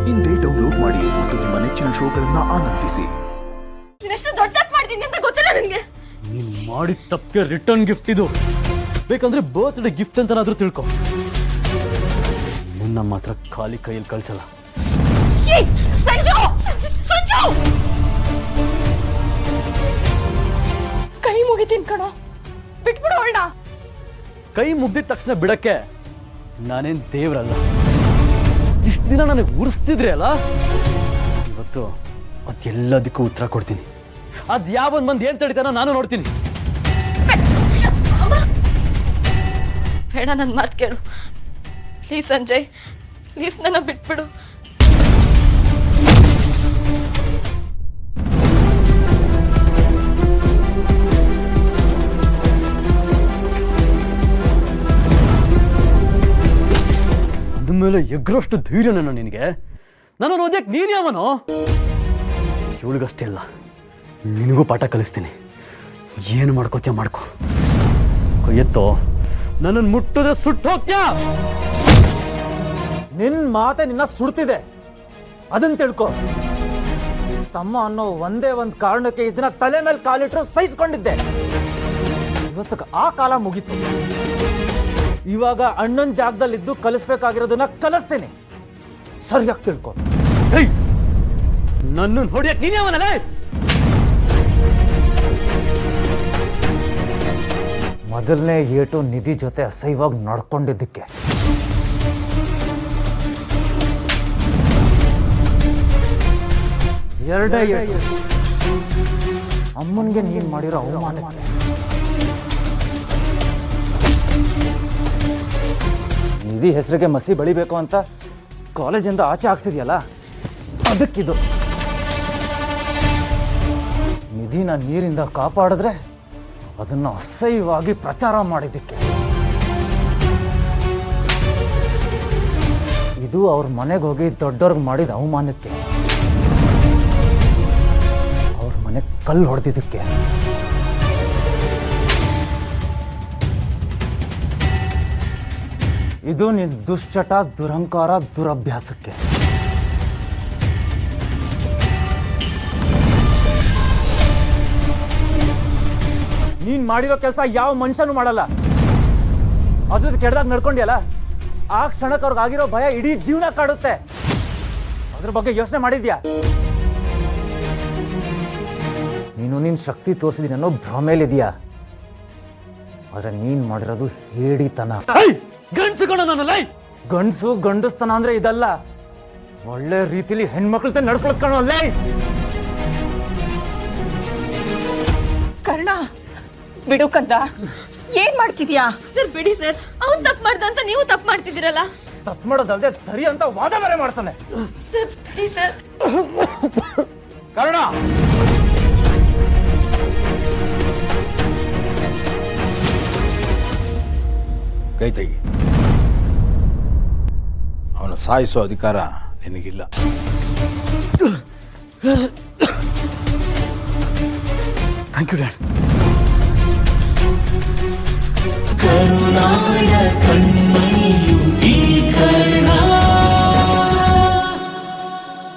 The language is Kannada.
ಇಂದೇ ಡೌನ್ಲೋಡ್ ಮಾಡಿ ಮತ್ತು ನಿಮ್ಮ ನೆಚ್ಚಿನ ಶೋಗಳನ್ನ ಆನಂದಿಸಿ. ನೀನೆಷ್ಟು ದೊಡ್ಡ ತಪ್ಪು ಮಾಡಿದ್ದೀನಿ ಅಂತ ಗೊತ್ತಿಲ್ಲ ನನಗೆ. ನೀನ್ ಮಾಡಿದ ತಪ್ಪಿಗೆ ರಿಟರ್ನ್ ಗಿಫ್ಟ್ ಇದು. ಬೇಕಂದ್ರೆ ಬರ್ತ್ಡೇ ಗಿಫ್ಟ್ ಅಂತನಾದ್ರೂ ತಿಳ್ಕೊ. ನನ್ನ ಮಾತ್ರ ಖಾಲಿ ಕೈಯಲ್ಲಿ ಕಳ್ಸಲ್ಲ. ಸಂಜು, ಸಂಜು, ಕೈ ಮುಗಿತೀನಿ ಕಣೋ, ಬಿಟ್ಬಿಡು ಅವಳನ್ನ. ಕೈ ಮುಗ್ದಿದ ತಕ್ಷಣ ಬಿಡಕ್ಕೆ ನಾನೇನ್ ದೇವ್ರಲ್ಲ. ಇಷ್ಟು ದಿನ ನನಗೆ ಉರಿಸ್ತಿದ್ರಿ ಅಲ್ಲ, ಇವತ್ತು ಅದೆಲ್ಲದಕ್ಕೂ ಉತ್ತರ ಕೊಡ್ತೀನಿ. ಅದ್ ಯಾವನ್ ಬಂದು ಏನ್ ತಡಿತಾನೋ ನಾನು ನೋಡ್ತೀನಿ. ಬೇಡ, ನನ್ನ ಮಾತು ಕೇಳು ಪ್ಲೀಸ್ ಸಂಜಯ್, ಪ್ಲೀಸ್ ನನ್ನ ಬಿಟ್ಬಿಡು. ಮೇಲೆ ಎಗ್ರಷ್ಟು ಧೈರ್ಯನ ನಿನಗೆ? ನನ್ನನ್ನು ಓದ್ಯಕ್ಕೆ ನೀನು ಯಾವನೋ? ಇವಳಿಗಷ್ಟೇ ಅಲ್ಲ, ನಿನಗೂ ಪಾಠ ಕಲಿಸ್ತೀನಿ. ಏನು ಮಾಡ್ಕೋತೀಯ ಮಾಡ್ಕೋ. ಎತ್ತೋ, ನನ್ನನ್ನು ಮುಟ್ಟಿದ್ರೆ ಸುಟ್ಟು ಹೋಗ್ತೀಯ. ನಿನ್ನ ಮಾತೆ ನಿನ್ನ ಸುಡ್ತಿದೆ, ಅದನ್ನ ತಿಳ್ಕೊ. ತಮ್ಮ ಅನ್ನೋ ಒಂದೇ ಒಂದು ಕಾರಣಕ್ಕೆ ಈ ದಿನ ತಲೆ ಮೇಲೆ ಕಾಲಿಟ್ರು ಸಹಿಸ್ಕೊಂಡಿದ್ದೆ. ಇವತ್ತು ಆ ಕಾಲ ಮುಗೀತು. ಇವಾಗ ಅಣ್ಣನ ಜಾಗದಲ್ಲಿದ್ದು ಕಲಿಸ್ಬೇಕಾಗಿರೋದನ್ನ ಕಲಿಸ್ತೀನಿ. ಸರಿಯಾಗಿ ತಿಳ್ಕೊ. ನನ್ನನ್ನು ಹೊಡಿಯಕ್ಕೆ ನೀನೇ ಅವನಲ್ಲ. ಮೊದಲನೇ ಏಟು ನಿಧಿ ಜೊತೆ ಅಸಹ್ಯವಾಗಿ ನಡ್ಕೊಂಡಿದ್ದಕ್ಕೆ. ಎರಡೇ ಏಟು ಅಮ್ಮನಿಗೆ ನೀನ್ ಮಾಡಿರೋ ಅವಮಾನಕ್ಕೆ. ನಿಧಿ ಹೆಸರಿಗೆ ಮಸಿ ಬಳಿಬೇಕು ಅಂತ ಕಾಲೇಜಿಂದ ಆಚೆ ಹಾಕ್ಸಿದ್ಯಲ್ಲ, ಅದಕ್ಕಿದು. ನಿಧಿನ ನೀರಿಂದ ಕಾಪಾಡಿದ್ರೆ ಅದನ್ನು ಅಸಹ್ಯವಾಗಿ ಪ್ರಚಾರ ಮಾಡಿದ್ದಕ್ಕೆ. ಇದು ಅವ್ರ ಮನೆಗೆ ಹೋಗಿ ದೊಡ್ಡವ್ರಿಗೆ ಮಾಡಿದ ಅವಮಾನಕ್ಕೆ. ಅವ್ರ ಮನೆಗೆ ಕಲ್ಲು ಹೊಡೆದಿದ್ದಕ್ಕೆ. ಇದು ನಿನ್ ದುಶ್ಚಟ, ದುರಹಂಕಾರ, ದುರಭ್ಯಾಸಕ್ಕೆ. ನೀನ್ ಮಾಡಿರೋ ಕೆಲಸ ಯಾವ ಮನುಷ್ಯನೂ ಮಾಡಲ್ಲ. ಅದ್ರ ಕೆಡ್ದಾಗ ನಡ್ಕೊಂಡಿಯಲ್ಲ, ಆ ಕ್ಷಣಕ್ಕೆ ಅವ್ರಿಗೆ ಆಗಿರೋ ಭಯ ಇಡೀ ಜೀವನ ಕಾಡುತ್ತೆ. ಅದ್ರ ಬಗ್ಗೆ ಯೋಚನೆ ಮಾಡಿದ್ಯಾ? ನೀನು ನಿನ್ ಶಕ್ತಿ ತೋರಿಸಿದೀನಿ ಅನ್ನೋ ಭ್ರಮೇಲಿದ್ಯಾ, ಆದ್ರೆ ನೀನ್ ಮಾಡಿರೋದು ಹೇಡಿತನ. ಗಂಡಸು ಕಣ ನನ್ನ ಲೈ. ಗಂಡಸು ಗಂಡಸ್ತನ ಅಂದ್ರೆ ಇದಲ್ಲ. ಒಳ್ಳೆ ರೀತಿಲಿ ಹೆಣ್ಮಕ್ಳ ನಡ್ಕೊಳಕ್ ಕಾಣೋ ಲೈ. ಕರ್ಣ, ಬಿಡು ಕಂದ, ಏನ್ ಮಾಡ್ತಿದ್ಯಾ? ಸರ್ ಬಿಡಿ ಸರ್, ಅವ್ನು ತಪ್ಪು ಮಾಡ್ದ ಅಂತ ನೀವು ತಪ್ಪು ಮಾಡ್ತಿದ್ದೀರಲ್ಲ. ತಪ್ಪು ಮಾಡೋದಲ್ದೆ ಸರಿ ಅಂತ ವಾದ ಬೇರೆ ಮಾಡ್ತಾನೆ. ಸರ್ ಬಿಡಿ ಸರ್. ಕರ್ಣ, ಕೈ ತೆಗಿ. ಅವನು ಸಾಯಿಸೋ ಅಧಿಕಾರ ನಿನಗಿಲ್ಲ. Thank you dad. ಕರುನಾಡ ಕಣ್ಣ